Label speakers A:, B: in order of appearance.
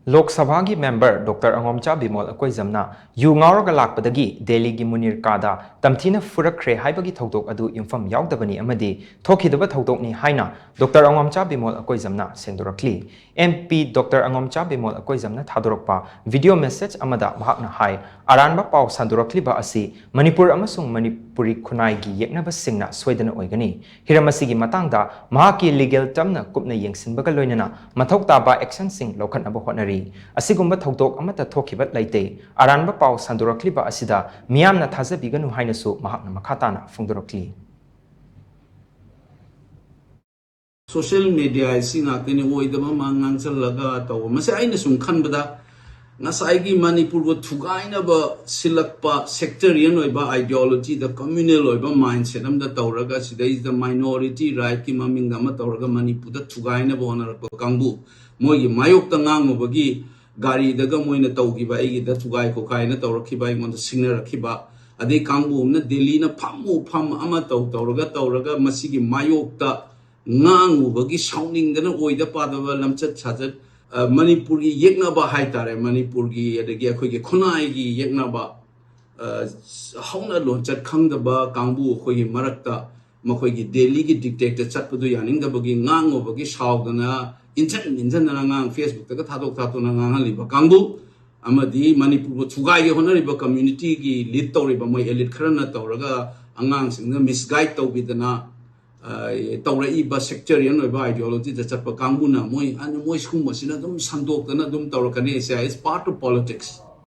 A: Lok Sabha gi member Dr. Angomcha BIMOL AKOIJAMna NGAORAGA LAKPADAGI Delhi gi MUNIRKA da TAMTHINA PHURAKHRE HAIBAGI THOUDOK adu YUMPHAM YAODABANI AMADI THOKHIDABA THOUDOK ni HAINA Dr. Angomcha BIMOL AKOIJAMna SHENGDORAKLI MP Dr. Angomcha BIMOL AKOIJAMna THOUDOROKPA video message amada mahakna hai Aranba pau Shandorakliba asi Manipur Amasung Manipuri Khunai gi Yeknaba Singna Shoidana Oigani Hiramasi gi matangda mahaki legal termna kupna yengsinbaga loinana mathok taba action sing lokhatnaba hotnari Asigumba THOUDOK amata thokibat laite Aranba pau Shandorakliba asida miyamna thazabiganu hainasu mahakna makhatana phungdorakli
B: Social media sing akini oidama mangang laga taw masa aina sum khanbada ngasai Manipur go thugaina ba silakpa sectarian oiba ideology the communal oiba mindset am da tawraga sida is the minority right ki maming da ma tawraga Manipur da thugaina ba onar ko kangbu moi mayok ta ngang bagi gari daga moina tawgi ba igi da thugai ko kaina tawrakhi ba ingon da singna rakhi ba ade kangbu na Delhi na pham ama tawraga masigi mayok ta ngang bagi sounding dana oida padaba lamchat chajat Manipuri Yeknaba haitare Manipuri adagi akhoi Khunai gi Yeknaba hauna lonchat khangdaba kangbu akhoi marakta makhoi gi Delhi gi dictator chatpudu yaning da bagi ngang bagi shawdana injan na ngang Facebook ta thadok na ngang liba kangbu amadi Manipur thugai gi honariba community gi lead tawriba moi elite kharana tawraga angang singna misguide tawbidana tawraiba sectarian ideology the chatpa kanguna moi skum masina dum sandok dana dum tawrakani is part of politics